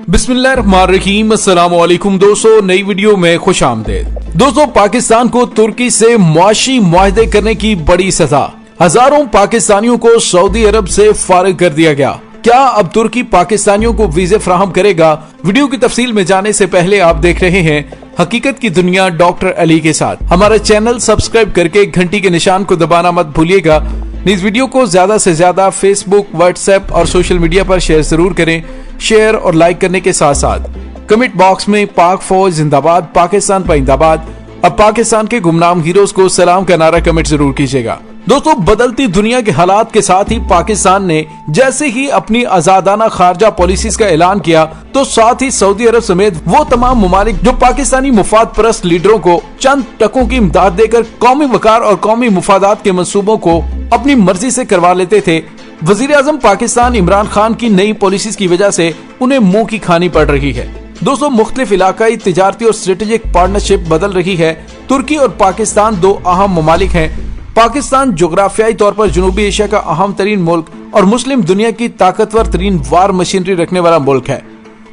बिस्मिल्लाहिर्रहमानिर्रहीम। अस्सलाम वालेकुम दोस्तों, नई वीडियो में खुश आमदीद। दोस्तों, पाकिस्तान को तुर्की से मुआशी मुआहदे करने की बड़ी सजा। हजारों पाकिस्तानियों को सऊदी अरब से फारिग कर दिया गया। क्या अब तुर्की पाकिस्तानियों को वीजे फराहम करेगा? वीडियो की तफसील में जाने से पहले आप देख रहे हैं हकीकत की दुनिया डॉक्टर अली के साथ। हमारा चैनल सब्सक्राइब करके घंटी के निशान को दबाना मत भूलिएगा। इस वीडियो को ज्यादा से ज्यादा फेसबुक, व्हाट्सएप और सोशल मीडिया पर शेयर जरूर करें। शेयर और लाइक करने के साथ साथ कमेंट बॉक्स में पाक फौज जिंदाबाद, पाकिस्तान पाइंदाबाद और पाकिस्तान के गुमनाम हीरोज को सलाम का नारा कमेंट जरूर कीजिएगा। दोस्तों, बदलती दुनिया के हालात के साथ ही पाकिस्तान ने जैसे ही अपनी आजादाना खारजा पॉलिसीज का ऐलान किया, तो साथ ही सऊदी अरब समेत वो तमाम ममालिक जो पाकिस्तानी मुफाद परस्त लीडरों को चंद टकों की इमदाद देकर कौमी वकार और कौमी मुफादात के मंसूबों को अपनी मर्जी से करवा लेते थे, वजीर आजम पाकिस्तान इमरान खान की नई पॉलिसीज की वजह से उन्हें मुंह की खानी पड़ रही है। दोस्तों, मुख्तलिफ इलाकाई तिजारती और स्ट्रेटेजिक पार्टनरशिप बदल रही है। तुर्की और पाकिस्तान दो अहम ममालिक हैं। पाकिस्तान जोग्राफियाई तौर पर जनूबी एशिया का अहम तरीन मुल्क और मुस्लिम दुनिया की ताकतवर तरीन वार मशीनरी रखने वाला मुल्क है,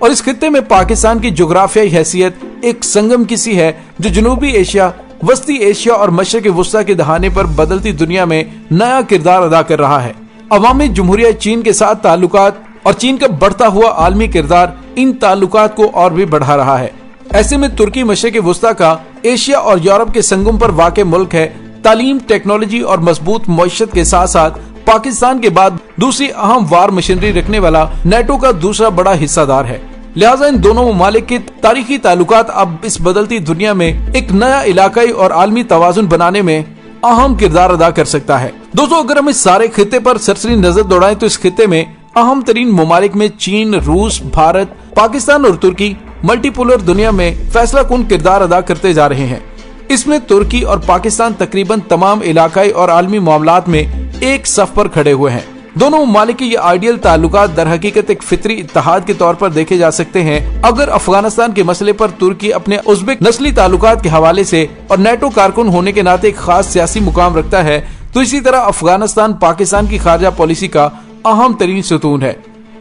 और इस खित्ते में पाकिस्तान की जोग्राफियाई हैसियत एक संगम की सी है जो जनूबी एशिया, वस्ती एशिया और मशरक़ वुस्ता के दहाने पर बदलती दुनिया में नया किरदार अदा कर रहा है। अवामी जमहूरिया चीन के साथ ताल्लुकात और चीन का बढ़ता हुआ आलमी किरदार इन ताल्लुकात को और भी बढ़ा रहा है। ऐसे में तुर्की मशरक़ वुस्ता का एशिया और यूरोप के संगम पर वाक़ मुल्क है। तालीम, टेक्नोलॉजी और मजबूत मईशत के साथ साथ पाकिस्तान के बाद दूसरी अहम वार मशीनरी रखने वाला नेटो का दूसरा बड़ा हिस्सादार है। लिहाजा इन दोनों ममालिक के तारीखी ताल्लुकात अब इस बदलती दुनिया में एक नया इलाकाई और आलमी तवाजुन बनाने में अहम किरदार अदा कर सकता है। दोस्तों, अगर हम इस सारे खित्ते पर सरसरी नजर दौड़ाएं तो इस खित्ते में अहम तरीन ममालिक में चीन, रूस, भारत, पाकिस्तान और तुर्की मल्टीपोलर दुनिया में फैसला कुन किरदार अदा करते जा रहे हैं। इसमें तुर्की और पाकिस्तान तकरीबन तमाम इलाकाई और आलमी मामलात में एक सफ पर खड़े हुए हैं। दोनों ममालिक के ये आइडियल ताल्लुकात दर हकीकत एक फितरी इत्तेहाद के तौर पर देखे जा सकते हैं। अगर अफगानिस्तान के मसले पर तुर्की अपने उज़्बेक नस्ली ताल्लुकात के हवाले से और नेटो कारकुन होने के नाते एक खास सियासी मुकाम रखता है, तो इसी तरह अफगानिस्तान पाकिस्तान की खारजा पॉलिसी का अहम तरीन सतून है।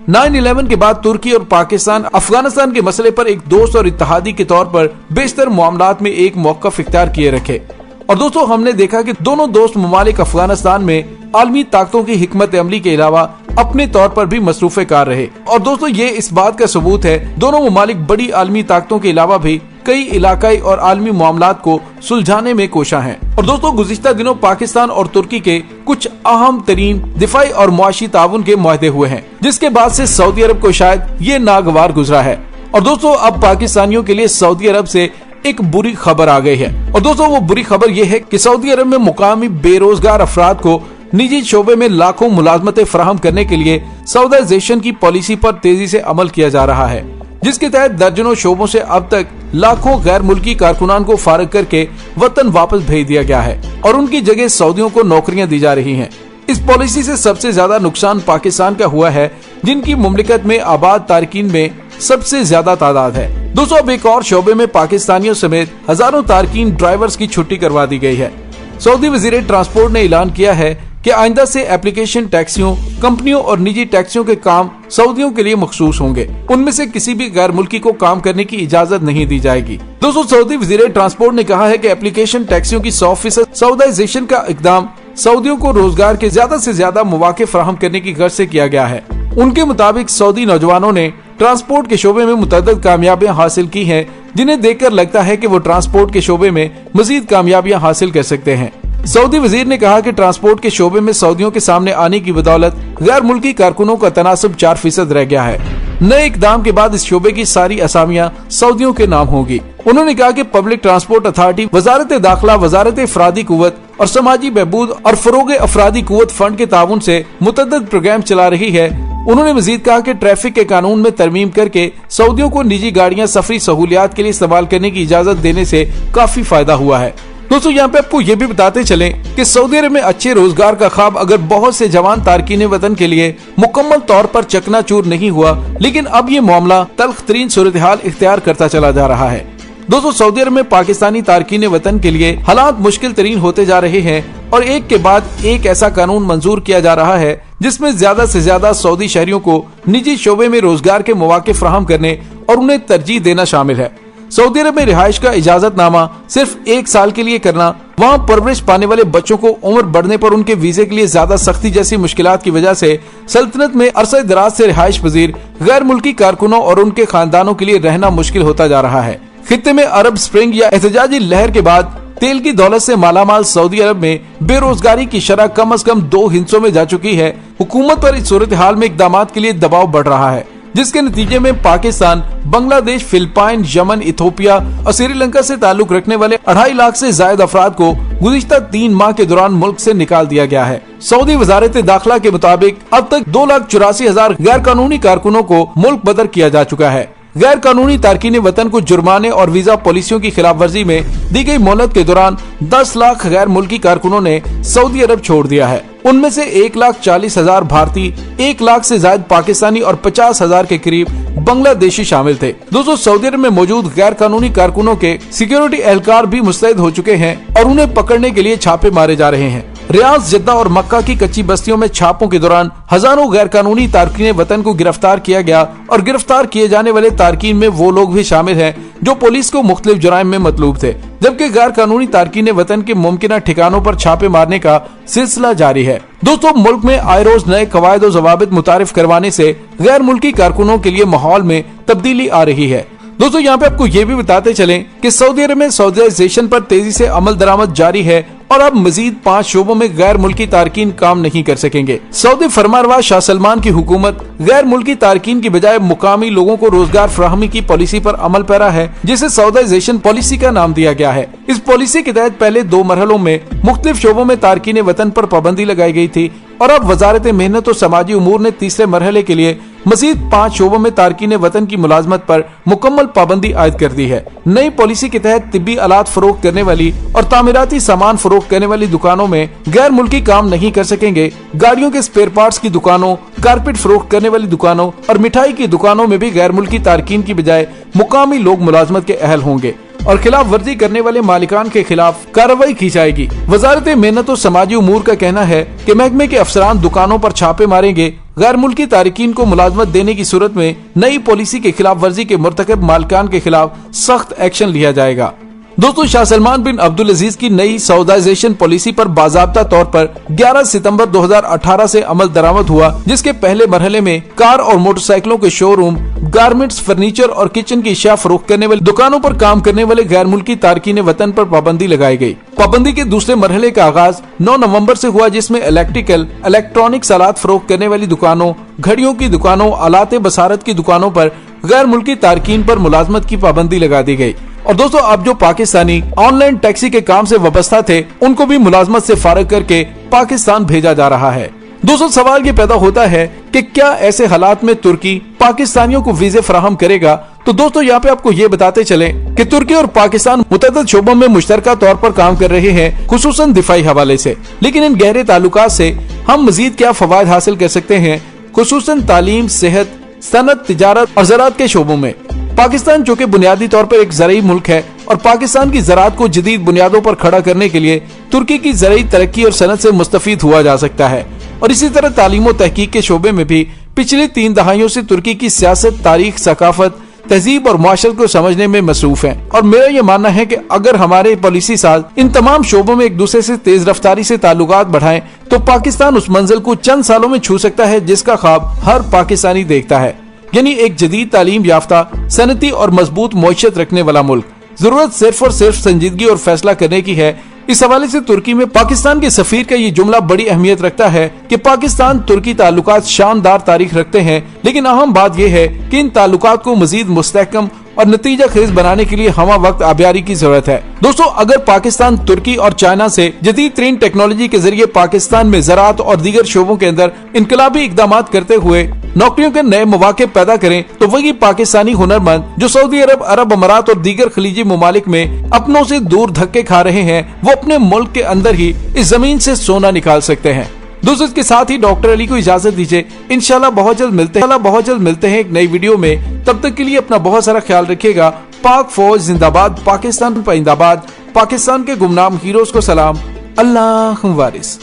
9/11 के बाद तुर्की और पाकिस्तान अफगानिस्तान के मसले पर एक दोस्त और इत्तेहादी के तौर पर बेशतर मामलात में एक मौक़िफ़ इख्तियार किए रखे। और दोस्तों, हमने देखा कि दोनों दोस्त ममालिक अफगानिस्तान में आलमी ताकतों की हिकमत अमली के अलावा अपने तौर पर भी मसरूफ़े कार रहे। और दोस्तों, ये इस बात का सबूत है दोनों ममालिक बड़ी आलमी ताकतों के अलावा भी कई इलाकाई और आलमी मामलात को सुलझाने में कोशा हैं। और दोस्तों, गुज़िश्ता दिनों पाकिस्तान और तुर्की के कुछ अहम तरीन दिफाई और मुआशी ताउन के मुआहदे हुए हैं, जिसके बाद से सऊदी अरब को शायद ये नागवार गुजरा है। और दोस्तों, अब पाकिस्तानियों के लिए सऊदी अरब से एक बुरी खबर आ गई है। और दोस्तों, वो बुरी खबर ये है कि सऊदी अरब में मुकामी बेरोजगार अफराद को निजी शोबे में लाखों मुलाजमतें फराहम करने के लिए सऊदाइजेशन की पॉलिसी पर तेजी से अमल किया जा रहा है, जिसके तहत दर्जनों शोबों से अब तक लाखों गैर मुल्की कारकुनान को फारिग करके वतन वापस भेज दिया गया है और उनकी जगह सऊदियों को नौकरियां दी जा रही हैं। इस पॉलिसी से सबसे ज्यादा नुकसान पाकिस्तान का हुआ है, जिनकी मुमलिकत में आबाद तारकीन में सबसे ज्यादा तादाद है। दोस्तों, अब एक और शोबे में पाकिस्तानियों समेत हजारों तारकीन ड्राइवर्स की छुट्टी करवा दी गई है। सऊदी वजीर ट्रांसपोर्ट ने ऐलान किया है कि आइंदा से एप्लीकेशन टैक्सियों, कंपनियों और निजी टैक्सियों के काम सऊदियों के लिए मखसूस होंगे। उनमें से किसी भी गैर मुल्की को काम करने की इजाजत नहीं दी जाएगी। दोस्तों, सऊदी वजीर ट्रांसपोर्ट ने कहा है कि एप्लीकेशन टैक्सियों की 100% सऊदाइजेशन का इकदाम सऊदियों को रोजगार के ज्यादा से ज्यादा मौके फराहम करने की गर्ज से किया गया है। उनके मुताबिक सऊदी नौजवानों ने ट्रांसपोर्ट के शोबे में मुतअद्दिद कामयाबियां हासिल की हैं, जिन्हें देखकर लगता है कि वो ट्रांसपोर्ट के शोबे में मजीद कामयाबियां हासिल कर सकते हैं। सऊदी वजीर ने कहा कि ट्रांसपोर्ट के शोबे में सऊदियों के सामने आने की बदौलत गैर मुल्की कारकुनों का तनासब 4% रह गया है। नए इकदाम के बाद इस शोबे की सारी असामियां सऊदियों के नाम होगी। उन्होंने कहा कि पब्लिक ट्रांसपोर्ट अथॉरिटी, वजारत दाखिला, वजारत अफरादी कुव्वत और समाजी बहबूद और फरोग अफरादी कुव्वत फंड के ताउन से मुतअद्दिद प्रोग्राम चला रही है। उन्होंने मजीद कहा कि ट्रैफिक के कानून में तरमीम करके सऊदियों को निजी गाड़ियां सफरी सहूलियात के लिए इस्तेमाल करने की इजाजत देने से काफी फायदा हुआ है। दोस्तों, यहाँ पे आपको ये भी बताते चलें कि सऊदी अरब में अच्छे रोजगार का ख्वाब अगर बहुत से जवान तारकीन वतन के लिए मुकम्मल तौर पर चकनाचूर नहीं हुआ, लेकिन अब ये मामला तल्ख तरीन सूरत हाल इख्तियार करता चला जा रहा है। दोस्तों सऊदी अरब में पाकिस्तानी तारकीन वतन के लिए हालात मुश्किल तरीन होते जा रहे हैं और एक के बाद एक ऐसा कानून मंजूर किया जा रहा है जिसमें ज्यादा से ज्यादा सऊदी शहरियों को निजी शोबे में रोजगार के मौके फराहम करने और उन्हें तरजीह देना शामिल है। सऊदी अरब में रिहाइश का इजाजतनामा सिर्फ 1 साल के लिए करना, वहाँ परवरिश पाने वाले बच्चों को उम्र बढ़ने पर उनके वीजे के लिए ज्यादा सख्ती जैसी मुश्किलात की वजह से सल्तनत में अरसा दराज से रिहाइश पजीर गैर मुल्की कारकुनों और उनके खानदानों के लिए रहना मुश्किल होता जा रहा है। खित्ते में अरब स्प्रिंग या एहतजाजी लहर के बाद तेल की दौलत से मालामाल सऊदी अरब में बेरोजगारी की शरह कम से कम 2 हिस्सों में जा चुकी है। हुकूमत पर इस सूरत हाल में इकदाम के लिए दबाव बढ़ रहा है, जिसके नतीजे में Pakistan, Bangladesh, Philippine, Yemen, Ethiopia और श्रीलंका से ताल्लुक रखने वाले 2.5 लाख से ज्यादा अफराद को गुज़िश्ता 3 माह के दौरान मुल्क से निकाल दिया गया है। सऊदी वजारत दाखिला के मुताबिक अब तक 2,84,000 गैर कानूनी कारकुनों को मुल्क बदर किया जा चुका है। गैर कानूनी तारकीन वतन को जुर्माने और वीजा पॉलिसियों की खिलाफ वर्जी में दी गई मोहलत के दौरान 10 लाख गैर मुल्की कारकुनों ने सऊदी अरब छोड़ दिया है। उनमें से 1,40,000 भारतीय, 1 लाख से ज्यादा पाकिस्तानी और 50,000 के करीब बांग्लादेशी शामिल थे। दोस्तों सऊदी अरब में मौजूद गैर कानूनी कारकुनों के सिक्योरिटी एहलकार भी मुस्तैद हो चुके हैं और उन्हें पकड़ने के लिए छापे मारे जा रहे हैं। रियाद, जद्दा और मक्का की कच्ची बस्तियों में छापों के दौरान हजारों गैर कानूनी तारकीन वतन को गिरफ्तार किया गया और गिरफ्तार किए जाने वाले तारकीन में वो लोग भी शामिल हैं जो पुलिस को मुख्तलिफ जुराइम में मतलूब थे, जबकि गैर कानूनी तारकीन वतन के मुमकिन ठिकानों पर छापे मारने का सिलसिला जारी है। दोस्तों मुल्क में आए रोज नए कवायद और जवाबित मुतारिफ करवाने से गैर मुल्की कारकुनों के लिए माहौल में तब्दीली आ रही है। दोस्तों यहाँ पे आपको ये भी बताते चलें कि सऊदी अरब में सऊदीजाइजेशन पर तेजी से अमल दरामद जारी है और अब मजीद 5 शोबों में गैर मुल्की तारकीन काम नहीं कर सकेंगे। सऊदी फरमानरवा शाह सलमान की हुकूमत गैर मुल्की तारकीन की बजाय मुकामी लोगों को रोजगार फराहमी की पॉलिसी पर अमल पैरा है, जिसे सऊदीजाइजेशन पॉलिसी का नाम दिया गया है। इस पॉलिसी के तहत पहले 2 मरहलों में मुख्तलिफ शोबों में तारकीन वतन पर पाबंदी लगाई गई थी और अब वजारत मेहनत और समाजी उमूर ने तीसरे मरहले के लिए मजीद 5 शोबों में तारकीन वतन की मुलाजमत पर मुकम्मल पाबंदी आयद कर दी है। नई पॉलिसी के तहत तिब्बी आलात फरोख्त करने वाली और तामीराती सामान फरोख्त करने वाली दुकानों में गैर मुल्की काम नहीं कर सकेंगे। गाड़ियों के स्पेयर पार्ट्स की दुकानों, कारपेट फरोख्त करने वाली दुकानों और मिठाई की दुकानों में भी गैर मुल्की तारकीन की बजाय मुकामी लोग मुलाजमत के अहल होंगे और खिलाफ वर्जी करने वाले मालिकान के खिलाफ कार्रवाई की जाएगी। वजारत मेहनत और समाजी उमूर का कहना है कि महकमे के अफसरान दुकानों पर छापे मारेंगे। गैर मुल्की तारकीन को मुलाजमत देने की सूरत में नई पॉलिसी के खिलाफ वर्जी के मुर्तकब मालिकान के खिलाफ सख्त एक्शन लिया जाएगा। दोस्तों शाह सलमान बिन अब्दुल अजीज की नई सऊदीजाइजेशन पॉलिसी पर बाज़ाब्ता तौर पर 11 सितंबर 2018 से अमल दरामद हुआ, जिसके पहले मरहले में कार और मोटरसाइकिलों के शोरूम, गारमेंट्स, फर्नीचर और किचन की अशिया फरोख्त करने वाली दुकानों पर काम करने वाले गैर मुल्की तारकीन वतन पर पाबंदी लगाई गई। पाबंदी के दूसरे मरहले का आगाज 9 नवंबर से हुआ, जिसमें इलेक्ट्रॉनिक्स आलात फरोख्त करने वाली दुकानों, घड़ियों की दुकानों, आलाते बसारत की दुकानों पर गैर मुल्की तारकीन पर मुलाजमत की पाबंदी लगा दी गई। और दोस्तों अब जो पाकिस्तानी ऑनलाइन टैक्सी के काम से वाबस्ता थे उनको भी मुलाजमत से फारिग करके पाकिस्तान भेजा जा रहा है। दोस्तों सवाल ये पैदा होता है कि क्या ऐसे हालात में तुर्की पाकिस्तानियों को वीजे फराहम करेगा? तो दोस्तों यहाँ पे आपको ये बताते चले कि तुर्की और पाकिस्तान मुतअद्दिद शोबों में मुश्तरका तौर पर काम कर रहे हैं, खुसूसन दिफाई हवाले से। लेकिन इन गहरे ताल्लुकात से हम मजीद क्या फवायद हासिल कर सकते हैं, खुसूसन तालीम, सेहत, सनत, तिजारत और ज़राअत के शोबों में। पाकिस्तान जो कि बुनियादी तौर पर एक ज़राई मुल्क है और पाकिस्तान की ज़राअत को जदीद बुनियादों पर खड़ा करने के लिए तुर्की की ज़राई तरक्की और सनत से मुस्तफीद हुआ जा सकता है। और इसी तरह तालीम और तहकीक के शोबे में भी पिछली 3 दहाइयों से तुर्की की सियासत, तारीख, सकाफत, तहजीब और मुआशरत को समझने में मसरूफ है। और मेरा ये मानना है कि अगर हमारे पॉलिसी साज इन तमाम शोबों में एक दूसरे से तेज रफ्तारी से ताल्लुकात बढ़ाएं तो पाकिस्तान उस मंजिल को चंद सालों में छू सकता है जिसका ख्वाब हर पाकिस्तानी देखता है, यानी एक जदीद तालीम याफ्ता, सनती और मजबूत मईशत रखने वाला मुल्क। जरूरत सिर्फ और सिर्फ संजीदगी और फैसला करने की है। इस हवाले से तुर्की में पाकिस्तान के सफीर का ये जुमला बड़ी अहमियत रखता है कि पाकिस्तान तुर्की ताल्लुकात शानदार तारीख रखते हैं, लेकिन अहम बात यह है कि इन ताल्लुकात को मजीद मुस्तहकम और नतीजा खेज बनाने के लिए हमा वक्त आबियारी की जरूरत है। दोस्तों अगर पाकिस्तान तुर्की और चाइना से जदीद तरीन टेक्नोलॉजी के जरिए पाकिस्तान में ज़राअत और दीगर शोबों के अंदर इनकलाबी इकदाम करते हुए नौकरियों के नए मौके पैदा करें तो वही पाकिस्तानी हुनरमंद जो सऊदी अरब, अरब अमारात और दीगर खलीजी ममालिक में अपनों से दूर धक्के खा रहे हैं, वो अपने मुल्क के अंदर ही इस जमीन से सोना निकाल सकते हैं। दोस्तों इसके साथ ही डॉक्टर अली को इजाजत दीजिए। इंशाल्लाह बहुत जल्द मिलते हैं एक नई वीडियो में। तब तक के लिए अपना बहुत सारा ख्याल रखिएगा। पाक फौज जिंदाबाद, पाकिस्तान पाइंदाबाद, पाकिस्तान के गुमनाम हीरोज को सलाम, अल्लाह वारिस।